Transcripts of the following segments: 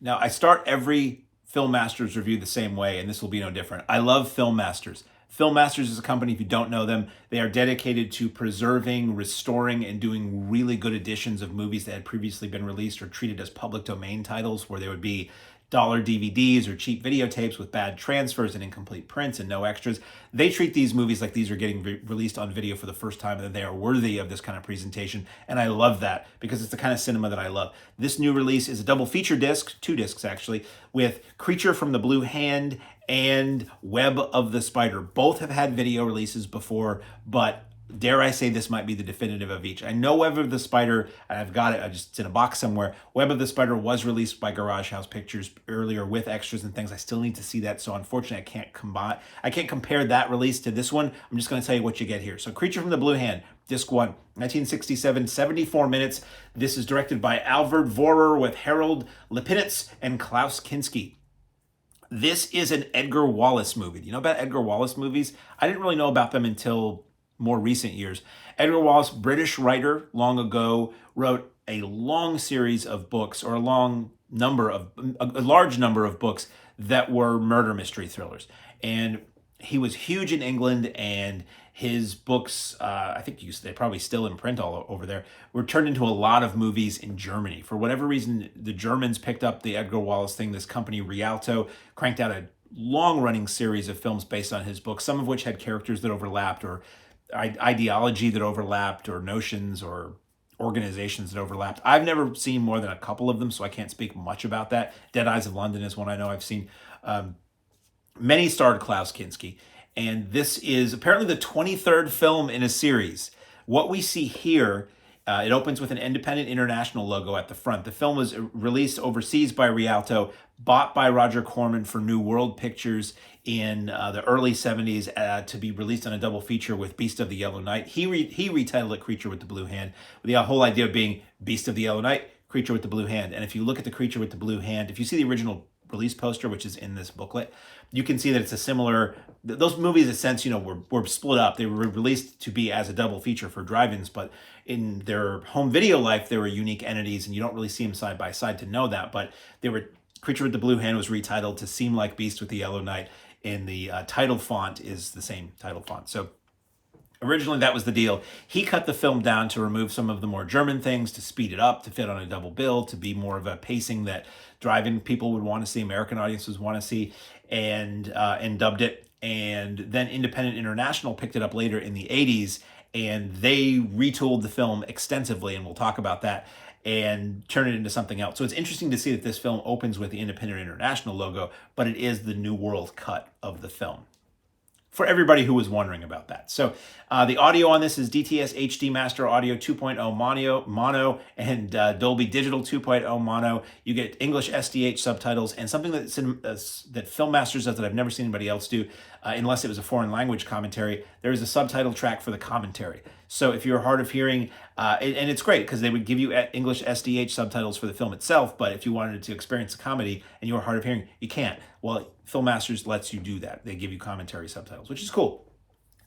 Now, I start every Film Masters review the same way, and this will be no different. I love Film Masters. Film Masters is a company, if you don't know them, they are dedicated to preserving, restoring, and doing really good editions of movies that had previously been released or treated as public domain titles, where there would be dollar DVDs or cheap videotapes with bad transfers and incomplete prints and no extras. They treat these movies like these are getting released on video for the first time and that they are worthy of this kind of presentation. And I love that because it's the kind of cinema that I love. This new release is a double feature disc, 2 discs actually, with Creature from the Blue Hand and Web of the Spider. Both have had video releases before, but dare I say this might be the definitive of each. I know Web of the Spider, and I've got it, it's in a box somewhere. Web of the Spider was released by Garage House Pictures earlier with extras and things. I still need to see that, so unfortunately I can't compare that release to this one. I'm just going to tell you what you get here. So Creature from the Blue Hand, Disc 1, 1967, 74 minutes. This is directed by Alfred Vohrer with Harald Leipnitz and Klaus Kinski. This is an Edgar Wallace movie. Do you know about Edgar Wallace movies? I didn't really know about them until more recent years. Edgar Wallace, British writer, long ago, wrote a long series of books, or a large number of books that were murder mystery thrillers. And he was huge in England, and his books, I think they're probably still in print all over there, were turned into a lot of movies in Germany. For whatever reason, the Germans picked up the Edgar Wallace thing. This company, Rialto, cranked out a long-running series of films based on his books, some of which had characters that overlapped, or ideology that overlapped, or notions or organizations that overlapped. I've never seen more than a couple of them, so I can't speak much about that. Dead Eyes of London is one I know I've seen. Many starred Klaus Kinski, and this is apparently the 23rd film in a series. What we see here, it opens with an independent international logo at the front. The film was released overseas by Rialto, bought by Roger Corman for New World Pictures in the early 70s to be released on a double feature with Beast of the Yellow Knight. He retitled it Creature with the Blue Hand, with the whole idea of being Beast of the Yellow Knight, Creature with the Blue Hand. And if you look at the Creature with the Blue Hand, if you see the original release poster, which is in this booklet, you can see that it's a similar, those movies, in a sense, were split up. They were released to be as a double feature for drive-ins, but in their home video life, they were unique entities, and you don't really see them side by side to know that. But they were, Creature with the Blue Hand was retitled to seem like Beast with the Yellow Knight, and the title font is the same title font. So originally that was the deal. He cut the film down to remove some of the more German things, to speed it up, to fit on a double bill, to be more of a pacing that drive-in people would want to see, American audiences want to see, and dubbed it. And then Independent International picked it up later in the 80s, and they retooled the film extensively, and we'll talk about that, and turn it into something else. So it's interesting to see that this film opens with the Independent International logo, but it is the New World cut of the film, for everybody who was wondering about that. So the audio on this is DTS HD Master Audio 2.0 mono and Dolby Digital 2.0 mono. You get English SDH subtitles, and something that Film Masters does that I've never seen anybody else do, unless it was a foreign language commentary, there is a subtitle track for the commentary. So if you're hard of hearing, and it's great because they would give you English SDH subtitles for the film itself, but if you wanted to experience a comedy and you were hard of hearing, you can't. Well, Film Masters lets you do that. They give you commentary subtitles, which is cool.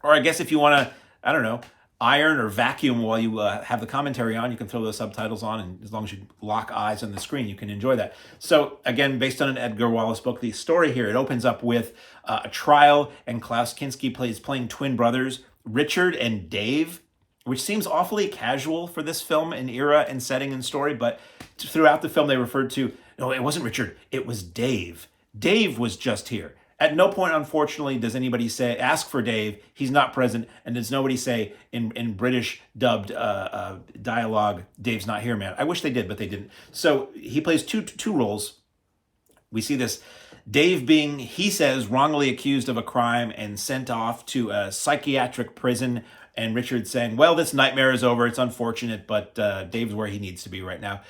Or I guess if you want to, I don't know, iron or vacuum while you have the commentary on, you can throw those subtitles on, and as long as you lock eyes on the screen, you can enjoy that. So again, based on an Edgar Wallace book, the story here, it opens up with a trial, and Klaus Kinski playing twin brothers, Richard and Dave, which seems awfully casual for this film and era and setting and story, but throughout the film they referred to, no, it wasn't Richard, it was Dave. Dave was just here. At no point, unfortunately, does anybody ask for Dave. He's not present, and does nobody say in British dubbed dialogue, Dave's not here, man. I wish they did, but they didn't. So he plays two roles. We see this Dave being, he says, wrongly accused of a crime and sent off to a psychiatric prison, and Richard saying, well, this nightmare is over. It's unfortunate, but Dave's where he needs to be right now.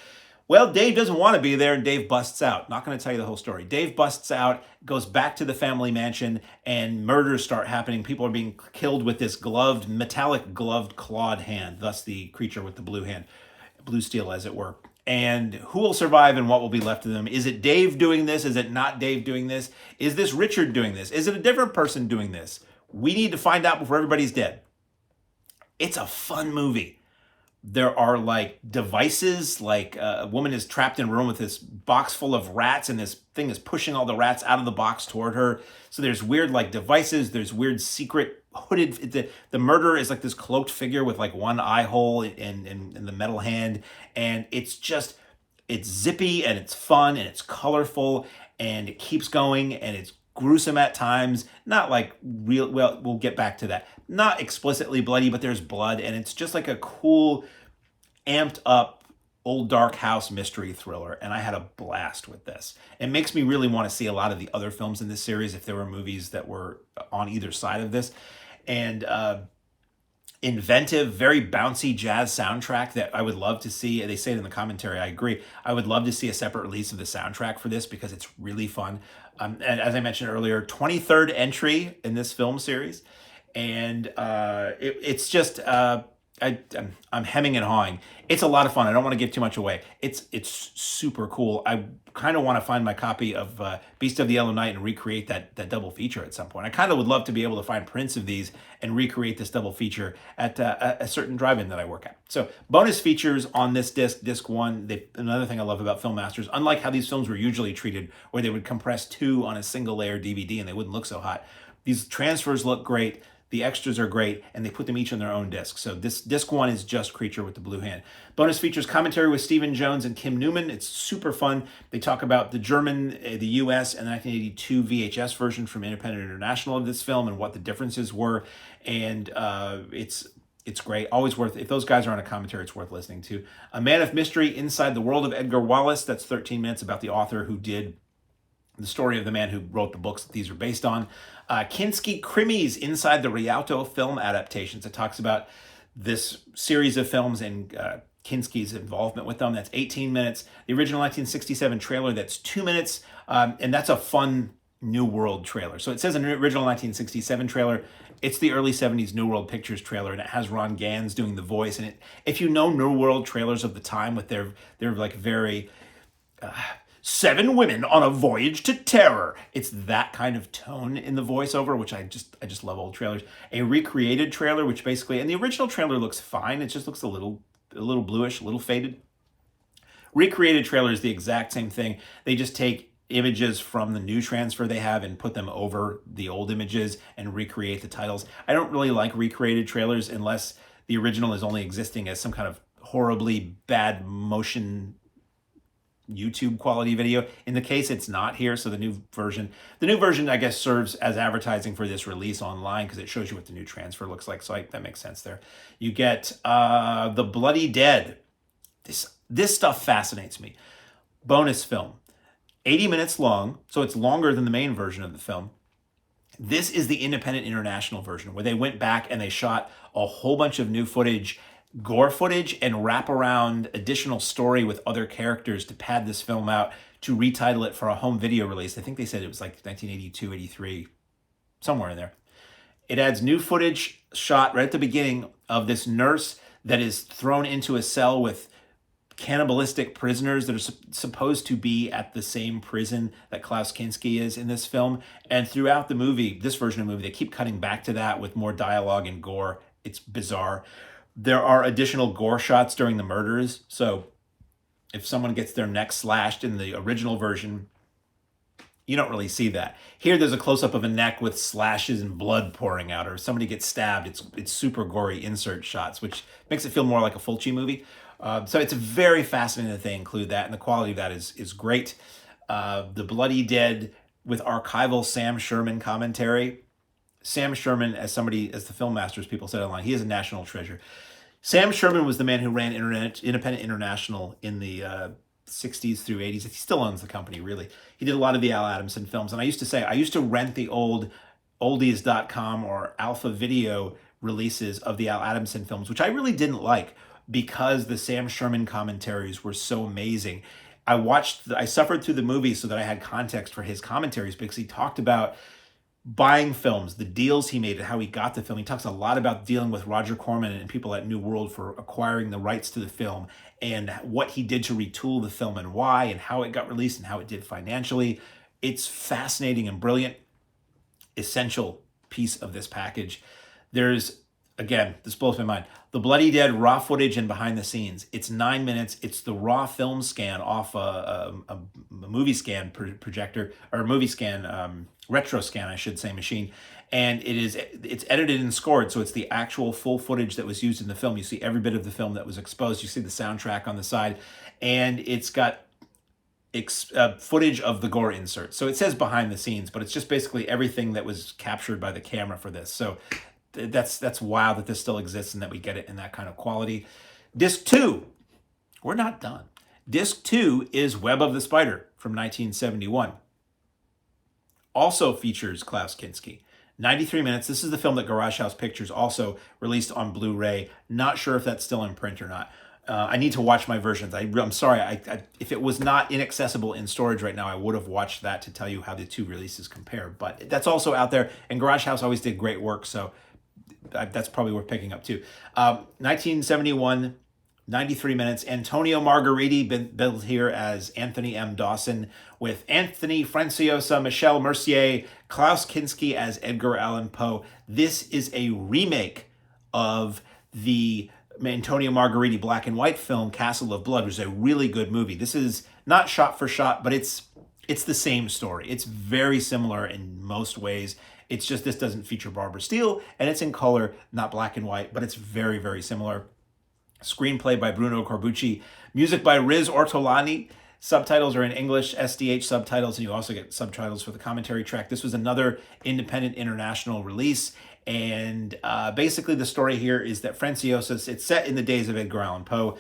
Well, Dave doesn't want to be there, and Dave busts out. Not going to tell you the whole story. Dave busts out, goes back to the family mansion, and murders start happening. People are being killed with this metallic gloved clawed hand, thus the Creature with the Blue Hand, blue steel as it were. And who will survive and what will be left of them? Is it Dave doing this? Is it not Dave doing this? Is this Richard doing this? Is it a different person doing this? We need to find out before everybody's dead. It's a fun movie. There are like devices, like a woman is trapped in a room with this box full of rats, and this thing is pushing all the rats out of the box toward her. So there's weird like devices, there's weird secret hooded, the murderer is like this cloaked figure with like one eye hole in the metal hand, and it's zippy and it's fun and it's colorful and it keeps going and it's gruesome at times. Not like real, well, we'll get back to that. Not explicitly bloody, but there's blood, and it's just like a cool, amped up old dark house mystery thriller, and I had a blast with this. It makes me really want to see a lot of the other films in this series if there were movies that were on either side of this. And inventive, very bouncy jazz soundtrack that I would love to see. They say it in the commentary, I agree. I would love to see a separate release of the soundtrack for this because it's really fun. And as I mentioned earlier, 23rd entry in this film series. And it's just, I'm hemming and hawing. It's a lot of fun. I don't want to give too much away. It's super cool. I kind of want to find my copy of Beast of the Yellow Night and recreate that double feature at some point. I kind of would love to be able to find prints of these and recreate this double feature at a certain drive-in that I work at. So bonus features on this disc one. Another thing I love about Film Masters, unlike how these films were usually treated, where they would compress two on a single layer DVD and they wouldn't look so hot. These transfers look great. The extras are great, and they put them each on their own disc. So this disc one is just Creature with the Blue Hand. Bonus features commentary with Stephen Jones and Kim Newman. It's super fun. They talk about the German, the US, and the 1982 VHS version from Independent International of this film and what the differences were. And it's great. Always worth, if those guys are on a commentary, it's worth listening to. A Man of Mystery, Inside the World of Edgar Wallace. That's 13 minutes about the author who did the story of the man who wrote the books that these are based on. Kinski Krimis, Inside the Rialto film adaptations. It talks about this series of films and Kinski's involvement with them. That's 18 minutes. The original 1967 trailer, that's 2 minutes. And that's a fun New World trailer. So it says an original 1967 trailer. It's the early 70s New World Pictures trailer, and it has Ron Gans doing the voice. And if you know New World trailers of the time with their like very... 7 women on a voyage to terror. It's that kind of tone in the voiceover, which I just love old trailers. A recreated trailer, which basically, and the original trailer looks fine. It just looks a little bluish, a little faded. Recreated trailer is the exact same thing. They just take images from the new transfer they have and put them over the old images and recreate the titles. I don't really like recreated trailers unless the original is only existing as some kind of horribly bad motion YouTube quality video. In the case it's not here, so the new version I guess serves as advertising for this release online because it shows you what the new transfer looks like, so that makes sense there. You get The Bloody Dead. This stuff fascinates me. Bonus film, 80 minutes long, so it's longer than the main version of the film. This is the Independent International version where they went back and they shot a whole bunch of new footage, gore footage, and wraparound additional story with other characters to pad this film out, to retitle it for a home video release. I think they said it was like 1982, 83, somewhere in there. It adds new footage shot right at the beginning of this nurse that is thrown into a cell with cannibalistic prisoners that are supposed to be at the same prison that Klaus Kinski is in this film. And throughout the movie, this version of the movie, they keep cutting back to that with more dialogue and gore. It's bizarre. There are additional gore shots during the murders. So if someone gets their neck slashed in the original version, you don't really see that. Here, there's a close-up of a neck with slashes and blood pouring out, or if somebody gets stabbed, it's super gory insert shots, which makes it feel more like a Fulci movie. So it's very fascinating that they include that, and the quality of that is great. The Bloody Dead with archival Sam Sherman commentary. Sam Sherman, as the Film Masters people said online, he is a national treasure. Sam Sherman was the man who ran Independent International in the 60s through 80s. He still owns the company, really. He did a lot of the Al Adamson films. And I used to rent the old oldies.com or Alpha Video releases of the Al Adamson films, which I really didn't like because the Sam Sherman commentaries were so amazing. I suffered through the movie so that I had context for his commentaries because he talked about buying films, the deals he made, and how he got the film. He talks a lot about dealing with Roger Corman and people at New World for acquiring the rights to the film and what he did to retool the film and why and how it got released and how it did financially. It's fascinating and brilliant. Essential piece of this package. There's again, this blows my mind. The Bloody Dead raw footage and behind the scenes. It's 9 minutes. It's the raw film scan off a movie scan projector, or movie scan, retro scan, I should say, machine. And it's edited and scored, so it's the actual full footage that was used in the film. You see every bit of the film that was exposed. You see the soundtrack on the side, and it's got footage of the gore insert. So it says behind the scenes, but it's just basically everything that was captured by the camera for this. So that's wild that this still exists and that we get it in that kind of quality. Disc 2, we're not done. Disc 2 is Web of the Spider from 1971. Also features Klaus Kinski. 93 minutes. This is the film that Garage House Pictures also released on Blu-ray. Not sure if that's still in print or not. I need to watch my versions. I'm sorry. If it was not inaccessible in storage right now, I would have watched that to tell you how the two releases compare. But that's also out there. And Garage House always did great work, so that's probably worth picking up too. 1971, 93 minutes. Antonio Margheriti billed here as Anthony M. Dawson, with Anthony Franciosa, Michele Mercier, Klaus Kinski as Edgar Allan Poe. This is a remake of the Antonio Margheriti black and white film Castle of Blood, which is a really good movie. This is not shot for shot, but it's the same story. It's very similar in most ways. It's just this doesn't feature Barbara Steele, and it's in color, not black and white, but it's very, very similar. Screenplay by Bruno Corbucci. Music by Riz Ortolani. Subtitles are in English, SDH subtitles, and you also get subtitles for the commentary track. This was another independent international release. And basically the story here is that Franciosa, it's set in the days of Edgar Allan Poe.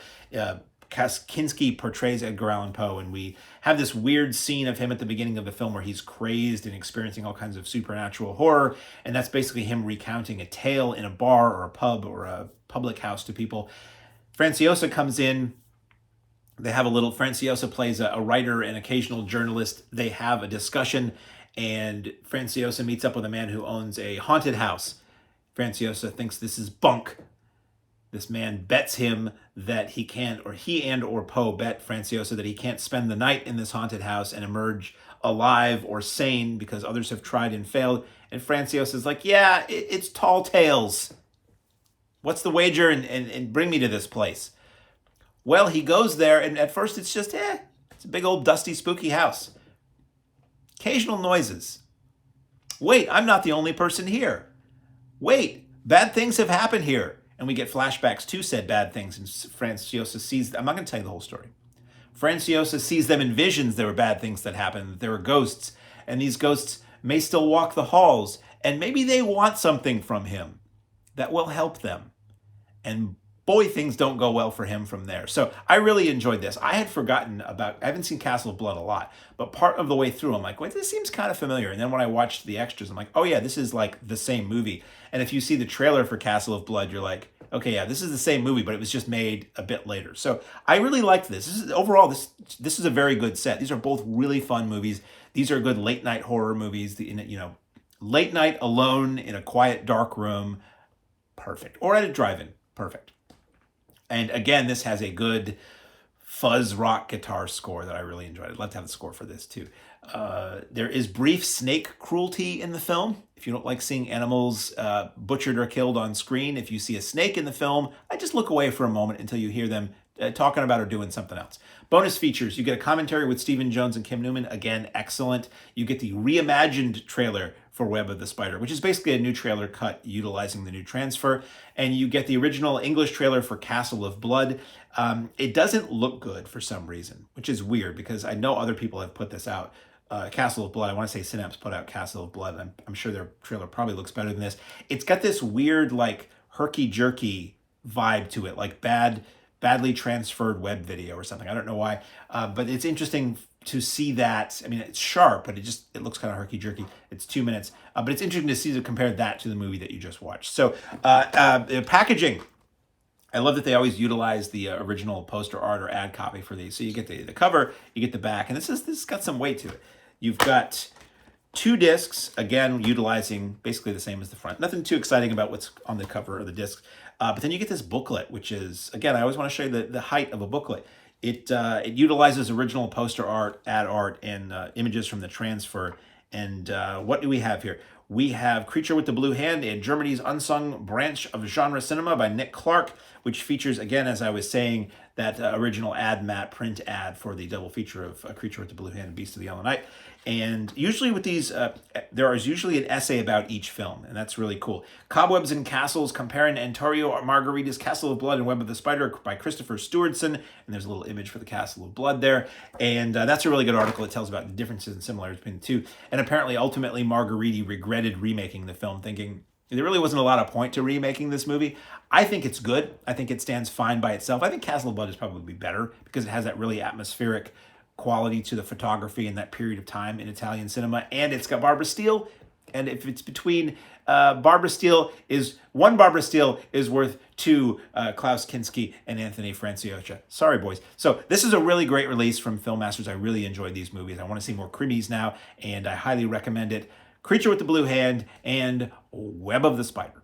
Kinski portrays Edgar Allan Poe, and we have this weird scene of him at the beginning of the film where he's crazed and experiencing all kinds of supernatural horror, and that's basically him recounting a tale in a bar or a pub or a public house to people. Franciosa comes in. They have Franciosa plays a writer and occasional journalist. They have a discussion, and Franciosa meets up with a man who owns a haunted house. Franciosa thinks this is bunk. This man bets him that he can't, or he and/or Poe bet Franciosa that he can't spend the night in this haunted house and emerge alive or sane because others have tried and failed. And Franciosa's like, yeah, it's tall tales. What's the wager? And bring me to this place. Well, he goes there, and at first it's just, it's a big old dusty, spooky house. Occasional noises. Wait, I'm not the only person here. Wait, bad things have happened here. And we get flashbacks to said bad things, and Franciosa sees, I'm not going to tell you the whole story. Franciosa sees them in visions. There were bad things that happened. There were ghosts, and these ghosts may still walk the halls, and maybe they want something from him that will help them. And boy, things don't go well for him from there. So I really enjoyed this. I had forgotten I haven't seen Castle of Blood a lot, but part of the way through, I'm like, wait, this seems kind of familiar. And then when I watched the extras, I'm like, oh yeah, this is like the same movie. And if you see the trailer for Castle of Blood, you're like, okay, yeah, this is the same movie, but it was just made a bit later. So I really liked this. Overall, this is a very good set. These are both really fun movies. These are good late night horror movies. Late night alone in a quiet, dark room, perfect. Or at a drive-in, perfect. And again, this has a good fuzz rock guitar score that I really enjoyed. I'd love to have the score for this too. There is brief snake cruelty in the film. If you don't like seeing animals butchered or killed on screen, if you see a snake in the film, I just look away for a moment until you hear them talking about or doing something else. Bonus features. You get a commentary with Stephen Jones and Kim Newman. Again, excellent. You get the reimagined trailer for Web of the Spider, which is basically a new trailer cut utilizing the new transfer. And you get the original English trailer for Castle of Blood. It doesn't look good for some reason, which is weird because I know other people have put this out. Castle of Blood, I want to say Synapse put out Castle of Blood. I'm sure their trailer probably looks better than this. It's got this weird, like, herky-jerky vibe to it, like badly transferred web video or something. I don't know why, but it's interesting to see that. I mean, it's sharp, but it looks kind of herky-jerky. It's 2 minutes, but it's interesting to see to compare that to the movie that you just watched. So the packaging, I love that they always utilize the original poster art or ad copy for these. So you get the cover, you get the back, and this has got some weight to it. You've got 2 discs, again, utilizing basically the same as the front. Nothing too exciting about what's on the cover of the disc. But then you get this booklet, which is, again, I always want to show you the height of a booklet. It utilizes original poster art, ad art, and images from the transfer. And what do we have here? We have Creature with the Blue Hand, and Germany's unsung branch of genre cinema by Nick Clark, which features, again, as I was saying, that original ad mat print ad for the double feature of Creature with the Blue Hand and Beast of the Yellow Night. And usually with these, there is usually an essay about each film, and that's really cool. Cobwebs and Castles, comparing Antonio Margheriti's Castle of Blood and Web of the Spider by Christopher Stewardson, and there's a little image for the Castle of Blood there, and that's a really good article. It tells about the differences and similarities between the two, and apparently, ultimately, Margheriti regretted remaking the film, thinking there really wasn't a lot of point to remaking this movie. I think it's good. I think it stands fine by itself. I think Castle of Blood is probably better because it has that really atmospheric quality to the photography in that period of time in Italian cinema, and it's got Barbara Steele. And if it's between Barbara Steele is worth two Klaus Kinski and Anthony Franciosa. Sorry, boys. So this is a really great release from Film Masters. I really enjoyed these movies. I want to see more Krimis now, and I highly recommend it. Creature with the Blue Hand and Web of the Spider.